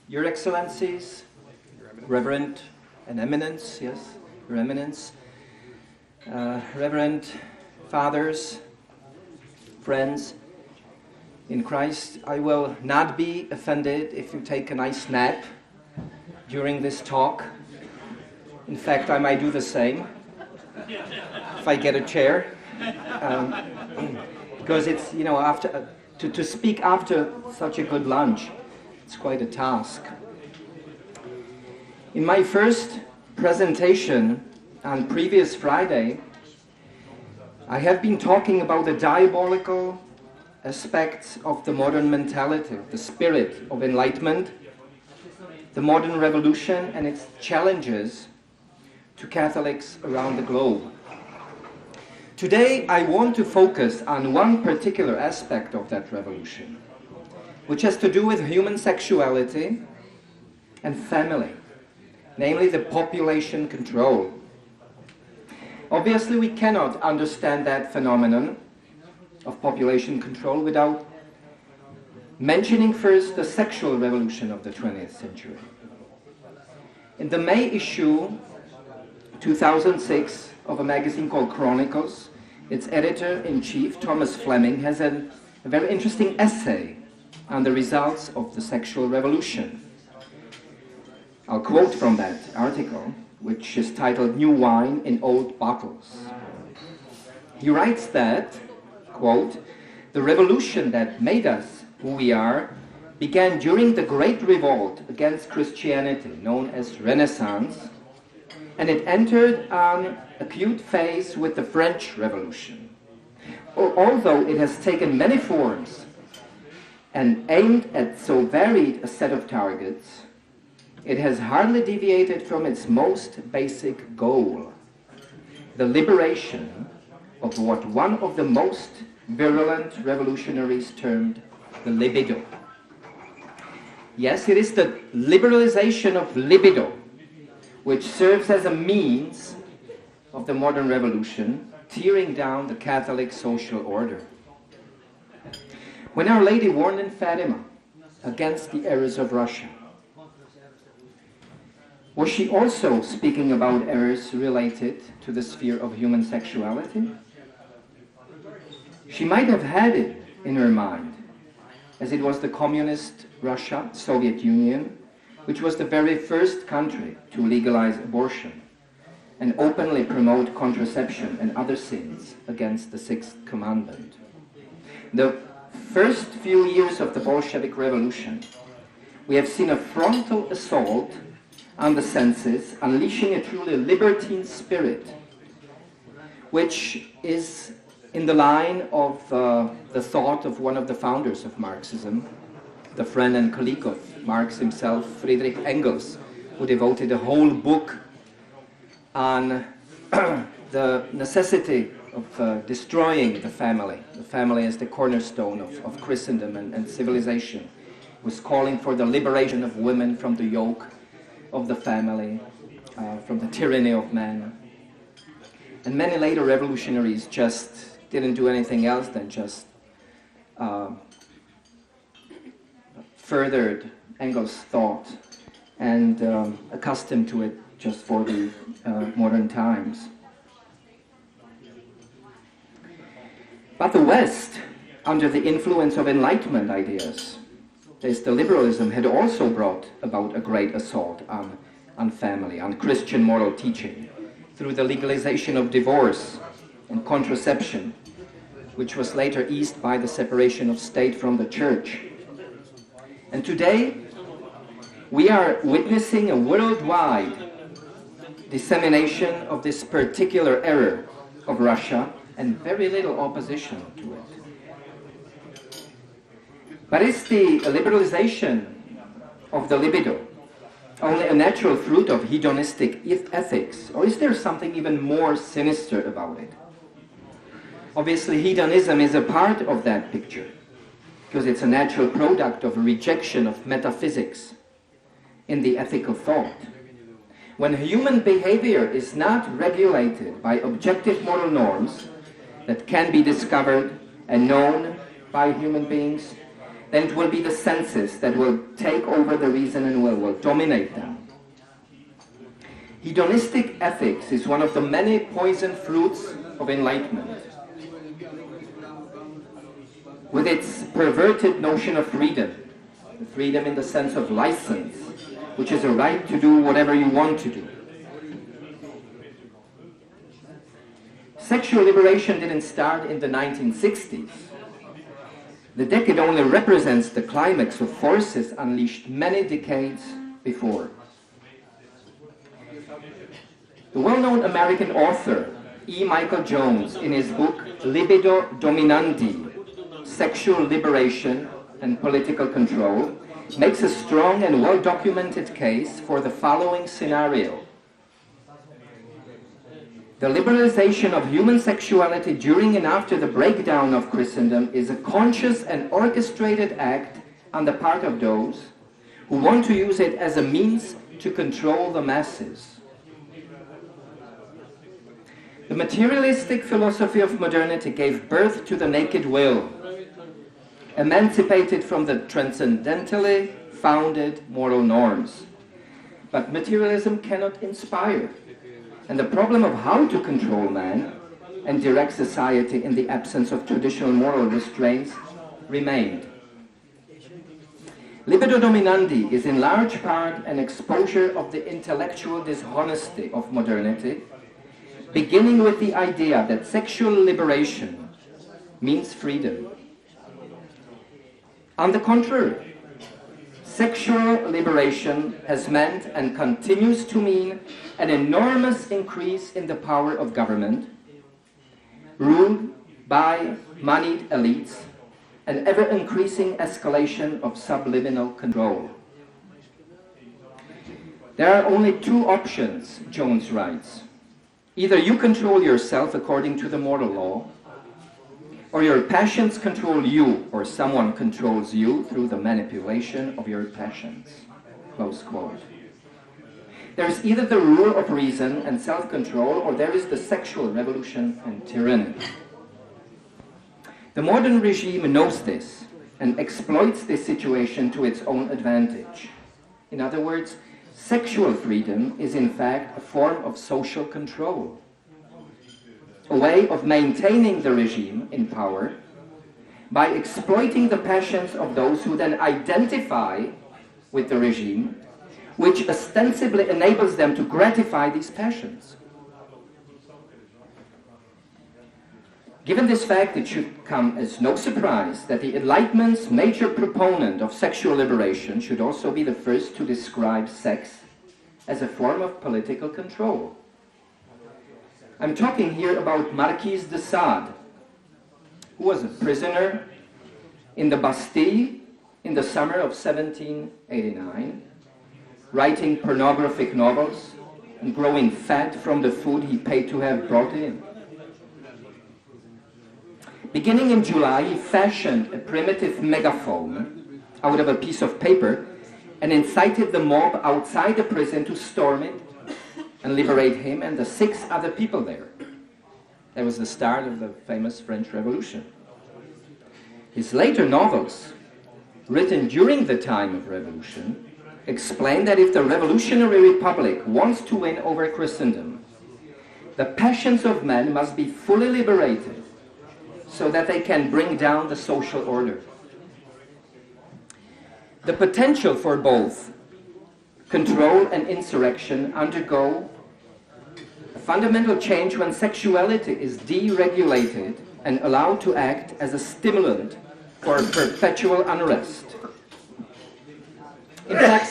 Your Excellencies, Reverend and Eminence, yes, Your Eminence, Reverend Fathers, friends in Christ, I will not be offended if you take a nice nap during this talk. In fact, I might do the same if I get a chair. Because it's, after to speak after such a good lunch, it's quite a task. In my first presentation on previous Friday, I have been talking about the diabolical aspects of the modern mentality, the spirit of enlightenment, the modern revolution and its challenges to Catholics around the globe. Today I want to focus on one particular aspect of that revolution, which has to do with human sexuality and family, namely the population control. Obviously, we cannot understand that phenomenon of population control without mentioning first the sexual revolution of the 20th century. In the May issue 2006 of a magazine called Chronicles, its editor-in-chief, Thomas Fleming, has a very interesting essay on the results of the sexual revolution. I'll quote from that article, which is titled "New Wine in Old Bottles." He writes that, quote, "The revolution that made us who we are began during the Great Revolt against Christianity, known as Renaissance, and it entered an acute phase with the French Revolution. Although it has taken many forms and aimed at so varied a set of targets, it has hardly deviated from its most basic goal, the liberation of what one of the most virulent revolutionaries termed the libido." Yes, it is the liberalization of libido which serves as a means of the modern revolution, tearing down the Catholic social order. When Our Lady warned in Fatima against the errors of Russia, was she also speaking about errors related to the sphere of human sexuality? She might have had it in her mind, as it was the communist Russia, Soviet Union, which was the very first country to legalize abortion and openly promote contraception and other sins against the Sixth Commandment. The first few years of the Bolshevik Revolution, we have seen a frontal assault on the senses, unleashing a truly libertine spirit, which is in the line of the thought of one of the founders of Marxism, the friend and colleague of Marx himself, Friedrich Engels, who devoted a whole book on the necessity of destroying the family as the cornerstone of Christendom and civilization, was calling for the liberation of women from the yoke of the family, from the tyranny of man. And many later revolutionaries just didn't do anything else than just furthered Engels' thought and accustomed to it just for the modern times. But the West, under the influence of Enlightenment ideas, the liberalism, had also brought about a great assault on family, on Christian moral teaching, through the legalization of divorce and contraception, which was later eased by the separation of state from the church. And today, we are witnessing a worldwide dissemination of this particular error of Russia and very little opposition to it. But is the liberalization of the libido only a natural fruit of hedonistic ethics, or is there something even more sinister about it? Obviously, hedonism is a part of that picture, because it's a natural product of a rejection of metaphysics in the ethical thought. When human behavior is not regulated by objective moral norms that can be discovered and known by human beings, then it will be the senses that will take over the reason and will dominate them. Hedonistic ethics is one of the many poison fruits of enlightenment. With its perverted notion of freedom, freedom in the sense of license, which is a right to do whatever you want to do. Sexual liberation didn't start in the 1960s. The decade only represents the climax of forces unleashed many decades before. The well-known American author E. Michael Jones, in his book Libido Dominandi, Sexual Liberation and Political Control, makes a strong and well-documented case for the following scenario. The liberalization of human sexuality during and after the breakdown of Christendom is a conscious and orchestrated act on the part of those who want to use it as a means to control the masses. The materialistic philosophy of modernity gave birth to the naked will, emancipated from the transcendentally founded moral norms. But materialism cannot inspire. And the problem of how to control man and direct society in the absence of traditional moral restraints remained. Libido Dominandi is in large part an exposure of the intellectual dishonesty of modernity, beginning with the idea that sexual liberation means freedom. On the contrary, sexual liberation has meant and continues to mean an enormous increase in the power of government, ruled by moneyed elites, an ever-increasing escalation of subliminal control. There are only two options, Jones writes. Either you control yourself according to the moral law, or your passions control you, or someone controls you through the manipulation of your passions. Close quote. There is either the rule of reason and self-control, or there is the sexual revolution and tyranny. The modern regime knows this and exploits this situation to its own advantage. In other words, sexual freedom is in fact a form of social control, a way of maintaining the regime in power by exploiting the passions of those who then identify with the regime, which ostensibly enables them to gratify these passions. Given this fact, it should come as no surprise that the Enlightenment's major proponent of sexual liberation should also be the first to describe sex as a form of political control. I'm talking here about Marquis de Sade, who was a prisoner in the Bastille in the summer of 1789, writing pornographic novels and growing fat from the food he paid to have brought in. Beginning in July, he fashioned a primitive megaphone out of a piece of paper and incited the mob outside the prison to storm it and liberate him and the 6 other people there. That was the start of the famous French Revolution. His later novels, written during the time of revolution, explain that if the revolutionary republic wants to win over Christendom, the passions of men must be fully liberated so that they can bring down the social order. The potential for both control and insurrection undergo a fundamental change when sexuality is deregulated and allowed to act as a stimulant for perpetual unrest. In fact,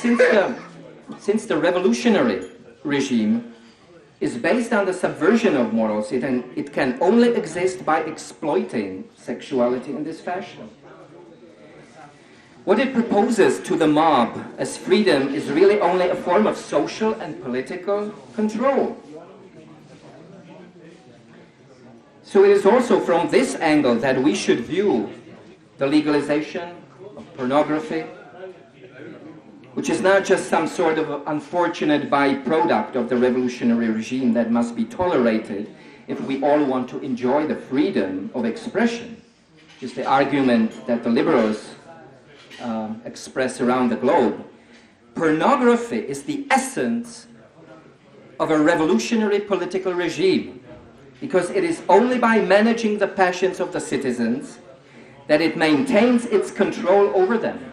since the revolutionary regime is based on the subversion of morals, it can only exist by exploiting sexuality in this fashion. What it proposes to the mob as freedom is really only a form of social and political control. So it is also from this angle that we should view the legalization of pornography, which is not just some sort of unfortunate byproduct of the revolutionary regime that must be tolerated if we all want to enjoy the freedom of expression, which is the argument that the liberals express around the globe, pornography is the essence of a revolutionary political regime, because it is only by managing the passions of the citizens that it maintains its control over them.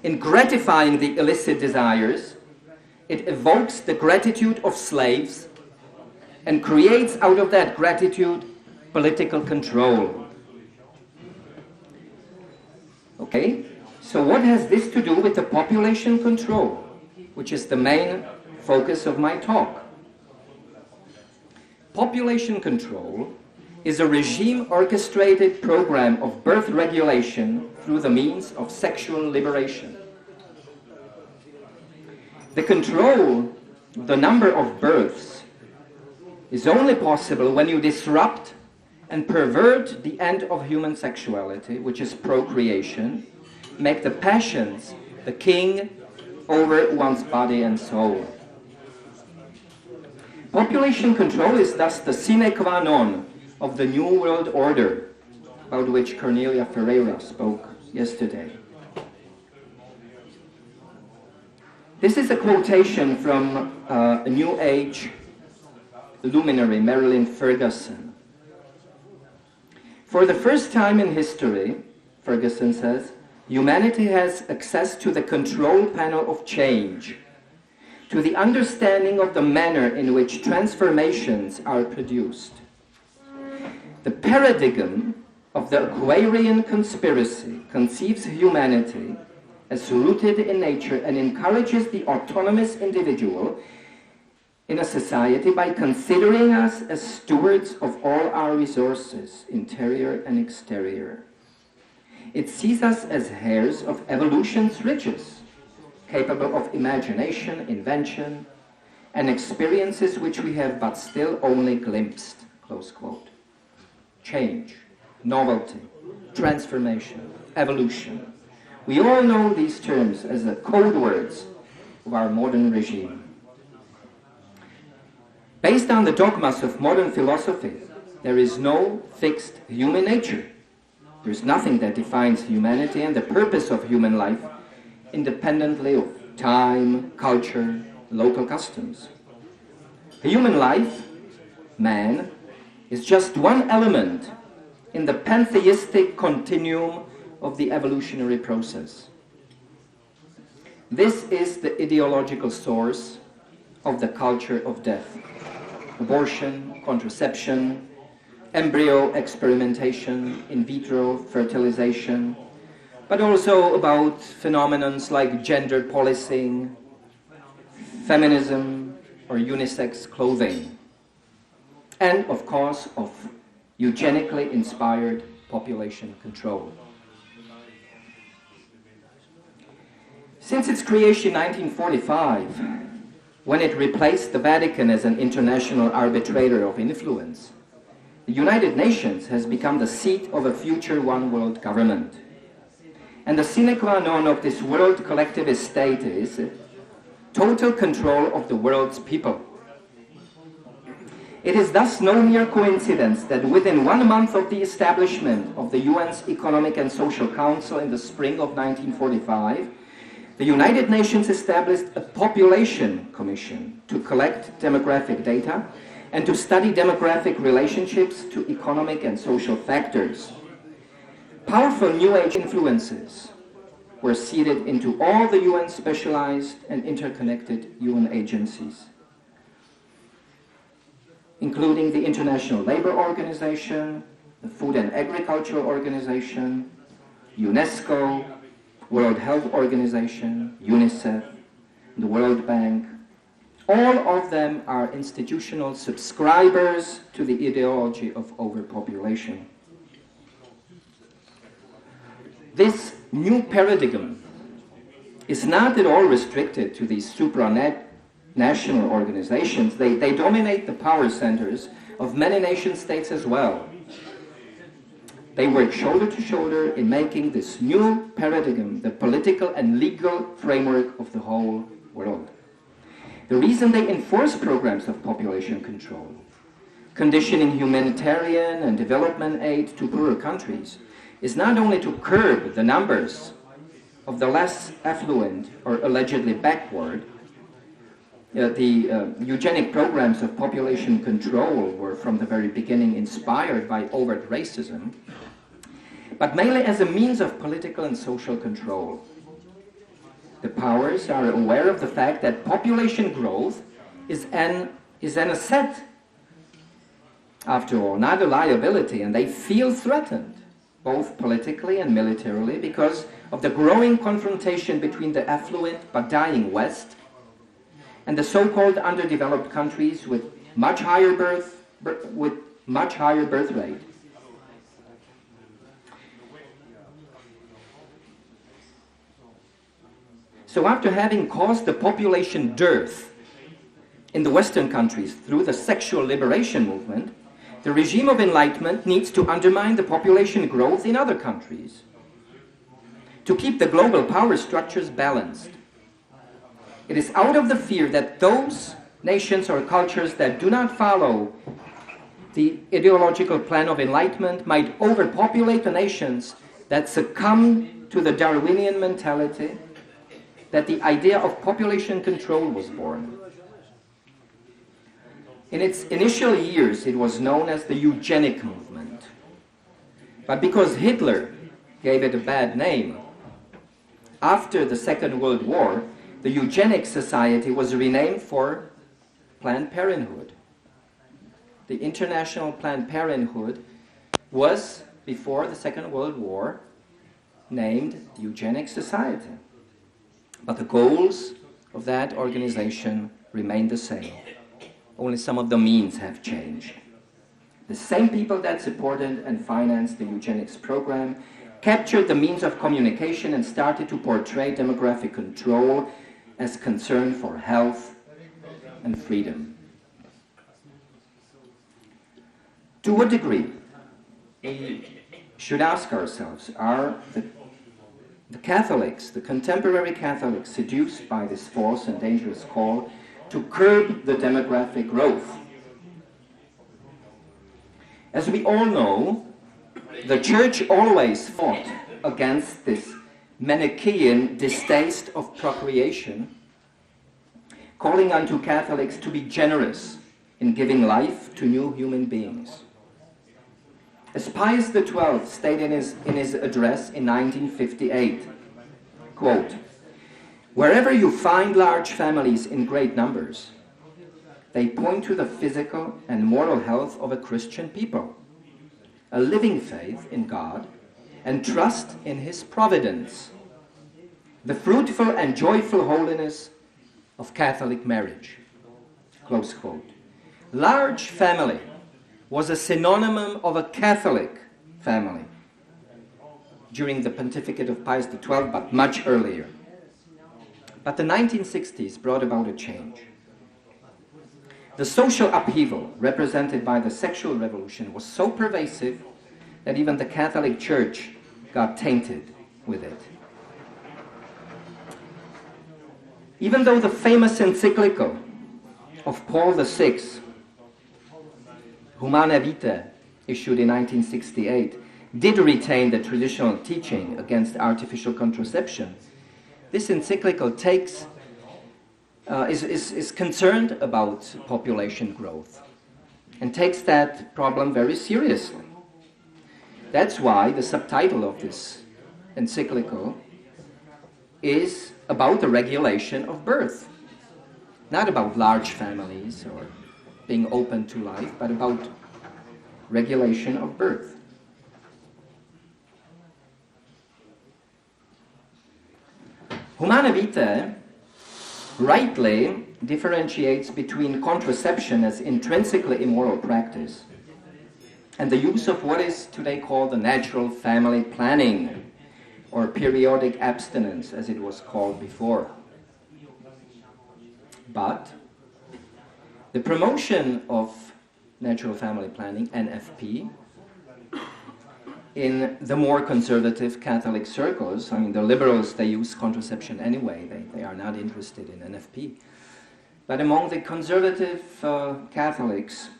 In gratifying the illicit desires, it evokes the gratitude of slaves and creates out of that gratitude political control. Okay, so what has this to do with the population control, which is the main focus of my talk? Population control is a regime-orchestrated program of birth regulation through the means of sexual liberation. The control of the number of births is only possible when you disrupt and pervert the end of human sexuality, which is procreation, make the passions the king over one's body and soul. Population control is thus the sine qua non of the New World Order, about which Cornelia Ferreira spoke yesterday. This is a quotation from a New Age luminary, Marilyn Ferguson. For the first time in history, Ferguson says, humanity has access to the control panel of change, to the understanding of the manner in which transformations are produced. The paradigm of the Aquarian conspiracy conceives humanity as rooted in nature and encourages the autonomous individual in a society by considering us as stewards of all our resources, interior and exterior. It sees us as heirs of evolution's riches, capable of imagination, invention, and experiences which we have but still only glimpsed, close quote. Change, novelty, transformation, evolution. We all know these terms as the code words of our modern regime. Based on the dogmas of modern philosophy, there is no fixed human nature. There is nothing that defines humanity and the purpose of human life independently of time, culture, local customs. Human life, man, is just one element in the pantheistic continuum of the evolutionary process. This is the ideological source of the culture of death. Abortion, contraception, embryo experimentation, in vitro fertilization, but also about phenomena like gender policing, feminism, or unisex clothing, and of course of eugenically inspired population control. Since its creation in 1945, when it replaced the Vatican as an international arbitrator of influence, the United Nations has become the seat of a future one-world government. And the sine qua non of this world collectivist state is total control of the world's people. It is thus no mere coincidence that within 1 month of the establishment of the UN's Economic and Social Council in the spring of 1945, the United Nations established a population commission to collect demographic data and to study demographic relationships to economic and social factors. Powerful New Age influences were seeded into all the UN specialized and interconnected UN agencies, including the International Labour Organization, the Food and Agriculture Organization, UNESCO, World Health Organization, UNICEF, the World Bank. All of them are institutional subscribers to the ideology of overpopulation. This new paradigm is not at all restricted to these supranational organizations. They dominate the power centers of many nation states as well. They work shoulder to shoulder in making this new paradigm the political and legal framework of the whole world. The reason they enforce programs of population control, conditioning humanitarian and development aid to poorer countries, is not only to curb the numbers of the less affluent or allegedly backward. The eugenic programs of population control were from the very beginning inspired by overt racism, but mainly as a means of political and social control. The powers are aware of the fact that population growth is an asset, after all, not a liability, and they feel threatened, both politically and militarily, because of the growing confrontation between the affluent but dying West and the so-called underdeveloped countries with much higher birth rate. So after having caused the population dearth in the Western countries through the sexual liberation movement, the regime of enlightenment needs to undermine the population growth in other countries to keep the global power structures balanced. It is out of the fear that those nations or cultures that do not follow the ideological plan of enlightenment might overpopulate the nations that succumb to the Darwinian mentality that the idea of population control was born. In its initial years, it was known as the eugenic movement. But because Hitler gave it a bad name, after the Second World War, the Eugenic Society was renamed for Planned Parenthood. The International Planned Parenthood was, before the Second World War, named the Eugenic Society. But the goals of that organization remain the same. Only some of the means have changed. The same people that supported and financed the eugenics program captured the means of communication and started to portray demographic control as concern for health and freedom. To what degree, we should ask ourselves, are the Catholics, the contemporary Catholics, seduced by this false and dangerous call to curb the demographic growth? As we all know, the Church always fought against this Manichaean distaste of procreation, calling unto Catholics to be generous in giving life to new human beings. As Pius XII stated in his address in 1958, quote, "Wherever you find large families in great numbers, they point to the physical and moral health of a Christian people, a living faith in God, and trust in His providence, the fruitful and joyful holiness of Catholic marriage." Close quote. Large family was a synonym of a Catholic family during the pontificate of Pius XII, but much earlier. But the 1960s brought about a change. The social upheaval represented by the sexual revolution was so pervasive that even the Catholic Church got tainted with it. Even though the famous encyclical of Paul VI, Humanae Vitae, issued in 1968, did retain the traditional teaching against artificial contraception, this encyclical is concerned about population growth and takes that problem very seriously. That's why the subtitle of this encyclical is about the regulation of birth. Not about large families or being open to life, but about regulation of birth. Humanae Vitae rightly differentiates between contraception as intrinsically immoral practice and the use of what is today called the natural family planning, or periodic abstinence as it was called before. But the promotion of natural family planning, NFP, in the more conservative Catholic circles, I mean the liberals, they use contraception anyway, they are not interested in NFP. But among the conservative Catholics,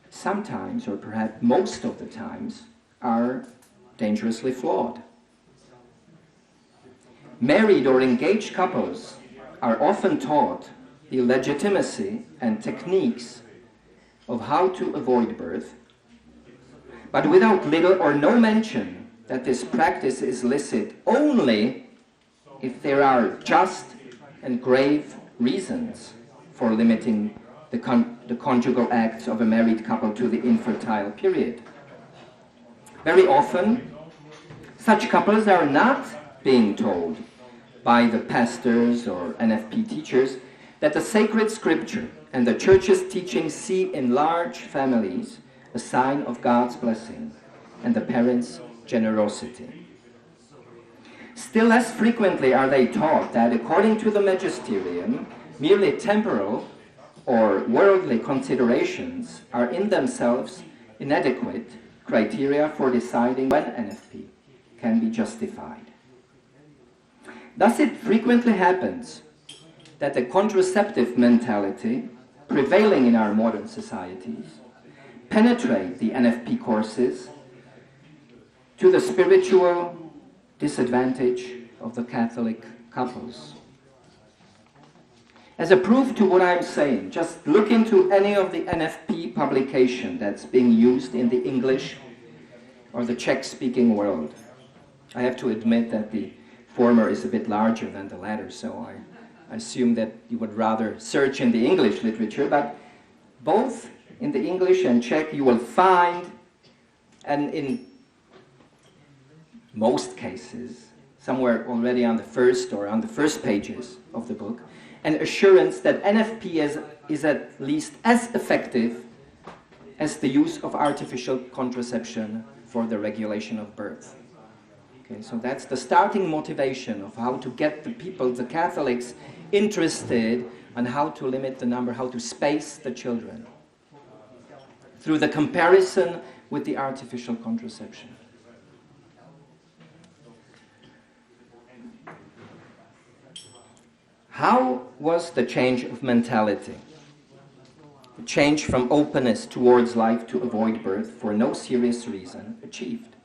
sometimes, or perhaps most of the times, are dangerously flawed. Married or engaged couples are often taught the legitimacy and techniques of how to avoid birth, but without little or no mention that this practice is licit only if there are just and grave reasons for limiting the conjugal acts of a married couple to the infertile period. Very often, such couples are not being told by the pastors or NFP teachers that the sacred scripture and the church's teachings see in large families a sign of God's blessing and the parents' generosity. Still less frequently are they taught that, according to the magisterium, merely temporal or worldly considerations are in themselves inadequate criteria for deciding when NFP can be justified. Thus it frequently happens that the contraceptive mentality prevailing in our modern societies penetrate the NFP courses to the spiritual disadvantage of the Catholic couples. As a proof to what I'm saying, just look into any of the NFP publication that's being used in the English or the Czech-speaking world. I have to admit that the former is a bit larger than the latter, so I assume that you would rather search in the English literature, but both in the English and Czech you will find, and in most cases, somewhere already on the first pages of the book, an assurance that NFP is at least as effective as the use of artificial contraception for the regulation of birth. Okay, so that's the starting motivation of how to get the people, the Catholics, interested on how to limit the number, how to space the children, through the comparison with the artificial contraception. How was the change of mentality, the change from openness towards life to avoid birth for no serious reason, achieved?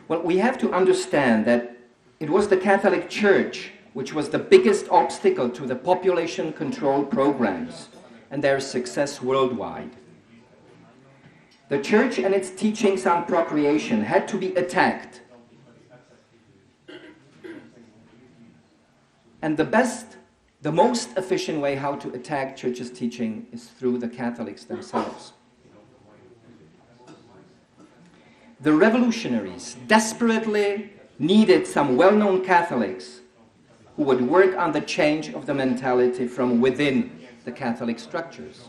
Well, we have to understand that it was the Catholic Church which was the biggest obstacle to the population control programs and their success worldwide. The Church and its teachings on procreation had to be attacked. And the most efficient way how to attack Church's teaching is through the Catholics themselves. The revolutionaries desperately needed some well-known Catholics who would work on the change of the mentality from within the Catholic structures.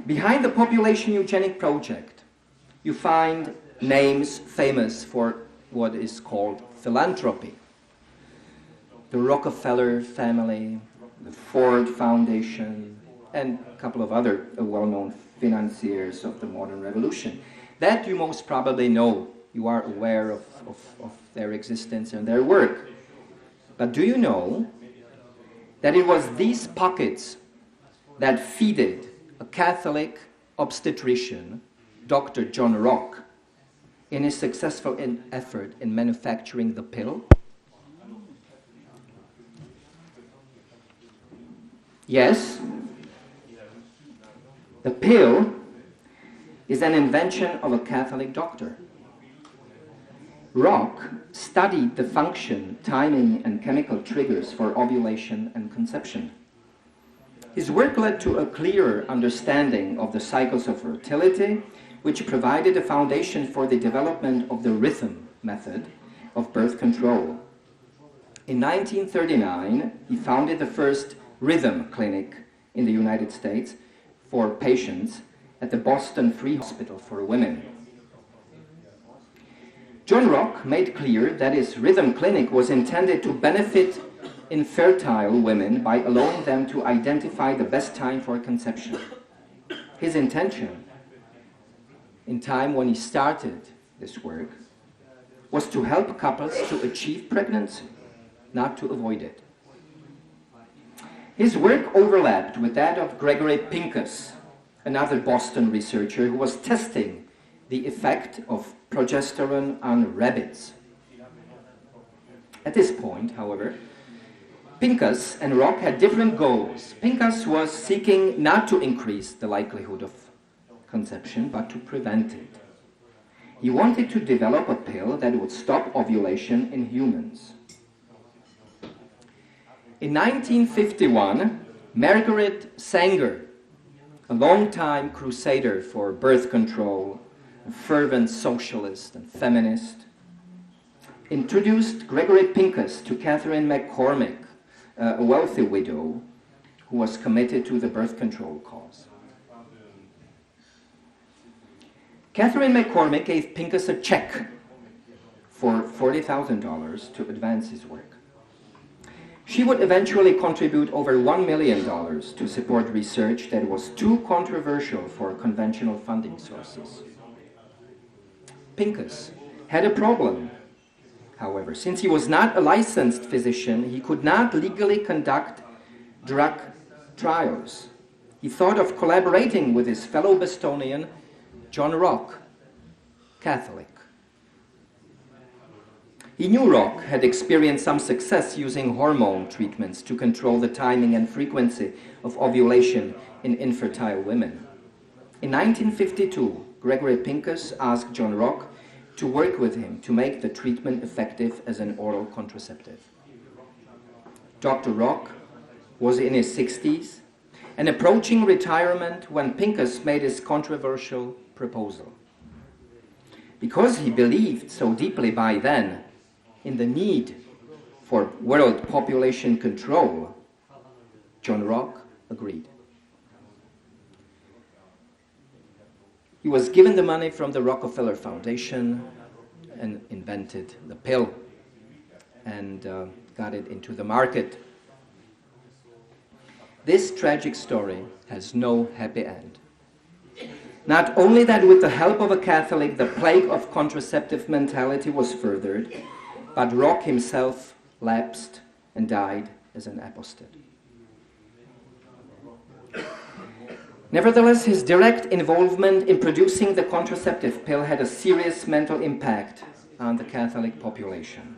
Behind the population eugenic project, you find names famous for what is called philanthropy. The Rockefeller family, the Ford Foundation, and a couple of other well-known financiers of the modern revolution. That you most probably know. You are aware of their existence and their work. But do you know that it was these pockets that feeded a Catholic obstetrician, Dr. John Rock, in his successful effort in manufacturing the pill? Yes, the pill is an invention of a Catholic doctor. Rock studied the function, timing, and chemical triggers for ovulation and conception. His work led to a clearer understanding of the cycles of fertility, which provided a foundation for the development of the rhythm method of birth control. In 1939, he founded the first rhythm clinic in the United States for patients at the Boston Free Hospital for Women. John Rock made clear that his rhythm clinic was intended to benefit infertile women by allowing them to identify the best time for conception. His intention, in time when he started this work, was to help couples to achieve pregnancy, not to avoid it. His work overlapped with that of Gregory Pincus, another Boston researcher who was testing the effect of progesterone on rabbits. At this point, however, Pincus and Rock had different goals. Pincus was seeking not to increase the likelihood of conception, but to prevent it. He wanted to develop a pill that would stop ovulation in humans. In 1951, Margaret Sanger, a long-time crusader for birth control, a fervent socialist and feminist, introduced Gregory Pincus to Catherine McCormick, a wealthy widow who was committed to the birth control cause. Catherine McCormick gave Pincus a check for $40,000 to advance his work. She would eventually contribute over $1 million to support research that was too controversial for conventional funding sources. Pincus had a problem, however. Since he was not a licensed physician, he could not legally conduct drug trials. He thought of collaborating with his fellow Bostonian, John Rock, Catholic. He knew Rock had experienced some success using hormone treatments to control the timing and frequency of ovulation in infertile women. In 1952, Gregory Pincus asked John Rock to work with him to make the treatment effective as an oral contraceptive. Dr. Rock was in his 60s and approaching retirement when Pincus made his controversial proposal. Because he believed so deeply by then in the need for world population control, John Rock agreed. He was given the money from the Rockefeller Foundation and invented the pill and got it into the market. This tragic story has no happy end. Not only that with the help of a Catholic, the plague of contraceptive mentality was furthered, but Rock himself lapsed and died as an apostate. Nevertheless, his direct involvement in producing the contraceptive pill had a serious mental impact on the Catholic population.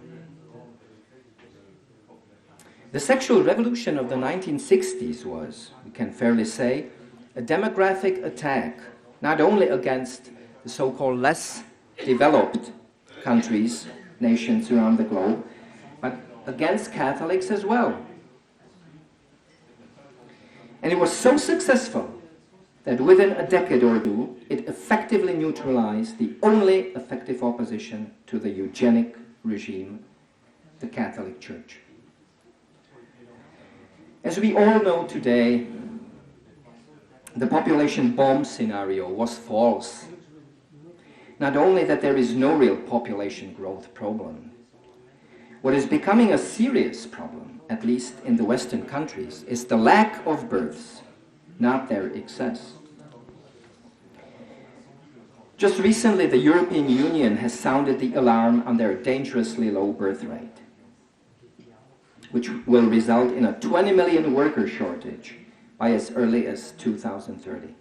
The sexual revolution of the 1960s was, we can fairly say, a demographic attack, not only against the so-called less developed countries, nations around the globe, but against Catholics as well. And it was so successful that within a decade or two, it effectively neutralized the only effective opposition to the eugenic regime, the Catholic Church. As we all know today, the population bomb scenario was false. Not only that there is no real population growth problem. What is becoming a serious problem, at least in the Western countries, is the lack of births, not their excess. Just recently, the European Union has sounded the alarm on their dangerously low birth rate, which will result in a 20 million worker shortage by as early as 2030.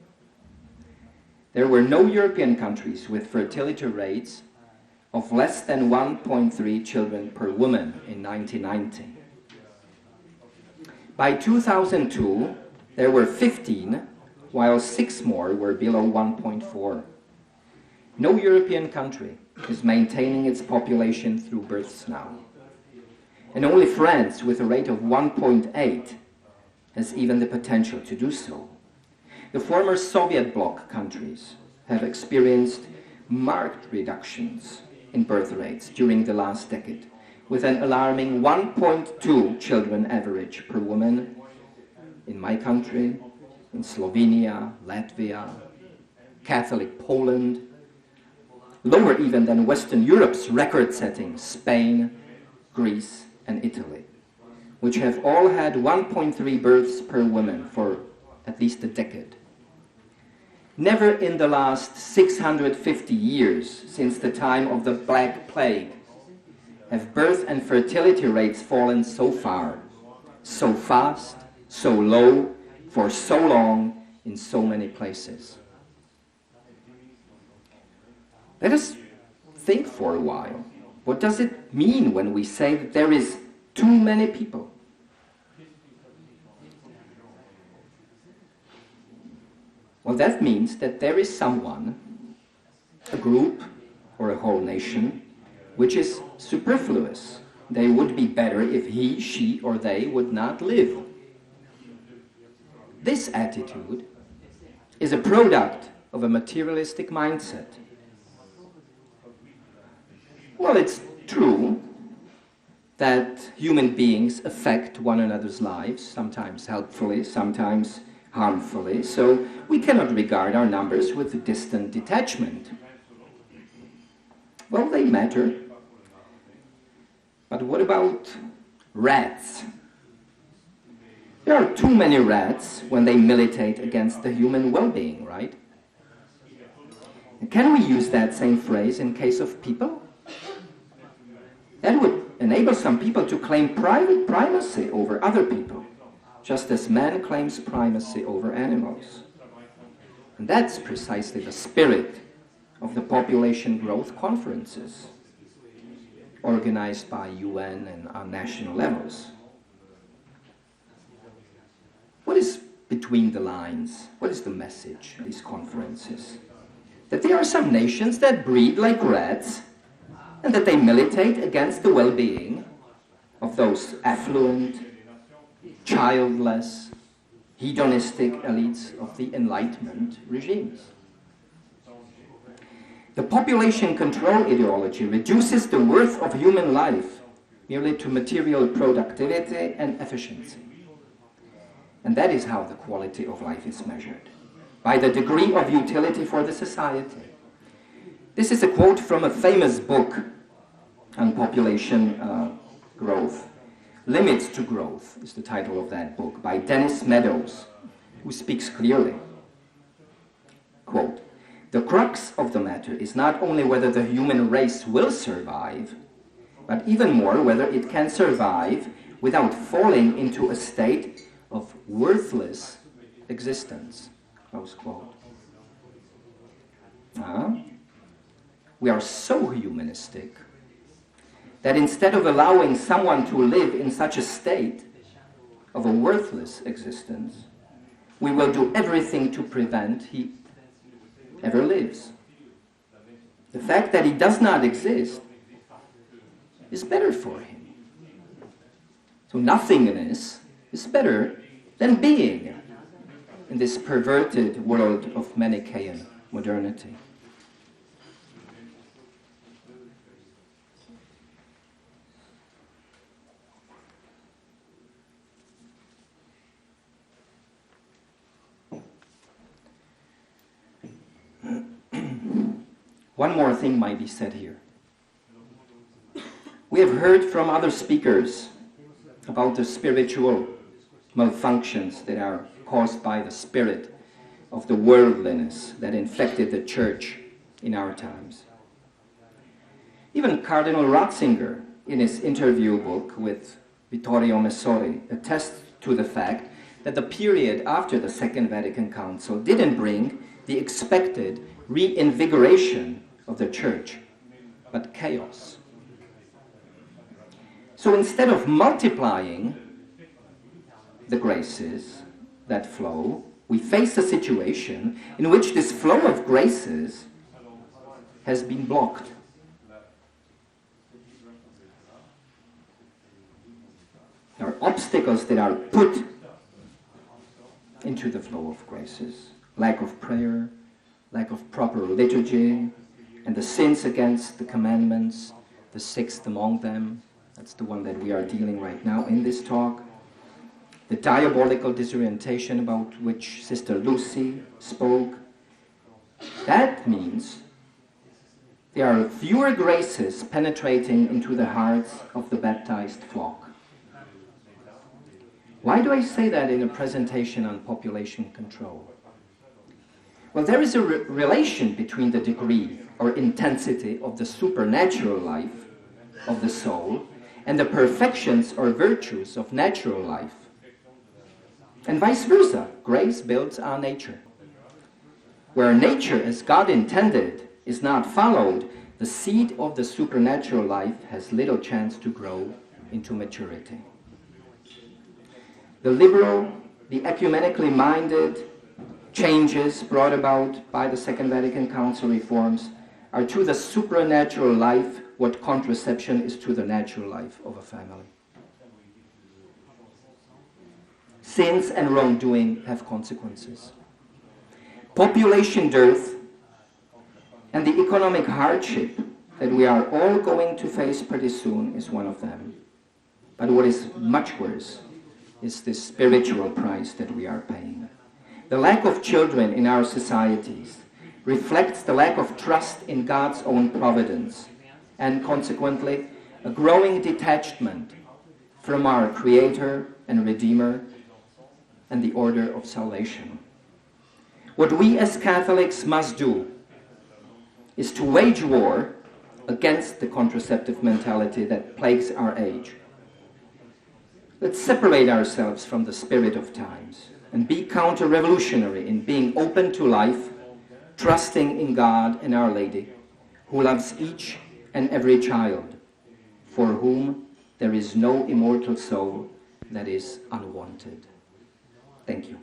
There were no European countries with fertility rates of less than 1.3 children per woman in 1990. By 2002, there were 15, while 6 more were below 1.4. No European country is maintaining its population through births now. And only France, with a rate of 1.8, has even the potential to do so. The former Soviet bloc countries have experienced marked reductions in birth rates during the last decade, with an alarming 1.2 children average per woman in my country, in Slovenia, Latvia, Catholic Poland, lower even than Western Europe's record-setting Spain, Greece, and Italy, which have all had 1.3 births per woman for at least a decade. Never in the last 650 years, since the time of the Black Plague, have birth and fertility rates fallen so far, so fast, so low, for so long, in so many places. Let us think for a while. What does it mean when we say that there is too many people? Well, that means that there is someone, a group or a whole nation, which is superfluous. They would be better if he, she, or they would not live. This attitude is a product of a materialistic mindset. Well, it's true that human beings affect one another's lives, sometimes helpfully, sometimes harmfully, so we cannot regard our numbers with a distant detachment. Well, they matter. But what about rats? There are too many rats when they militate against the human well-being, right? Can we use that same phrase in case of people? That would enable some people to claim private primacy over other people, just as man claims primacy over animals. And that's precisely the spirit of the population growth conferences organized by UN and on national levels. What is between the lines? What is the message of these conferences? That there are some nations that breed like rats and that they militate against the well-being of those affluent, childless, hedonistic elites of the Enlightenment regimes. The population control ideology reduces the worth of human life merely to material productivity and efficiency. And that is how the quality of life is measured, by the degree of utility for the society. This is a quote from a famous book on population growth. Limits to Growth is the title of that book, by Dennis Meadows, who speaks clearly. Quote, "The crux of the matter is not only whether the human race will survive, but even more whether it can survive without falling into a state of worthless existence." Close quote. We are so humanistic that instead of allowing someone to live in such a state of a worthless existence, we will do everything to prevent he ever lives. The fact that he does not exist is better for him. So nothingness is better than being in this perverted world of Manichaean modernity. One more thing might be said here. We have heard from other speakers about the spiritual malfunctions that are caused by the spirit of the worldliness that infected the church in our times. Even Cardinal Ratzinger, in his interview book with Vittorio Messori, attests to the fact that the period after the Second Vatican Council didn't bring the expected reinvigoration of the church, but chaos. So instead of multiplying the graces that flow, we face a situation in which this flow of graces has been blocked. There are obstacles that are put into the flow of graces. Lack of prayer, lack of proper liturgy, and the sins against the commandments, the sixth among them. That's the one that we are dealing right now in this talk. The diabolical disorientation about which Sister Lucy spoke. That means there are fewer graces penetrating into the hearts of the baptized flock. Why do I say that in a presentation on population control? Well, there is a relation between the degree or intensity of the supernatural life of the soul and the perfections or virtues of natural life. And vice versa, grace builds our nature. Where nature as God intended is not followed, the seed of the supernatural life has little chance to grow into maturity. The liberal, the ecumenically minded changes brought about by the Second Vatican Council reforms are to the supernatural life what contraception is to the natural life of a family. Sins and wrongdoing have consequences. Population dearth and the economic hardship that we are all going to face pretty soon is one of them. But what is much worse is the spiritual price that we are paying. The lack of children in our societies reflects the lack of trust in God's own providence and consequently a growing detachment from our Creator and Redeemer and the order of salvation. What we as Catholics must do is to wage war against the contraceptive mentality that plagues our age. Let's separate ourselves from the spirit of times and be counter-revolutionary in being open to life, trusting in God and Our Lady, who loves each and every child, for whom there is no immortal soul that is unwanted. Thank you.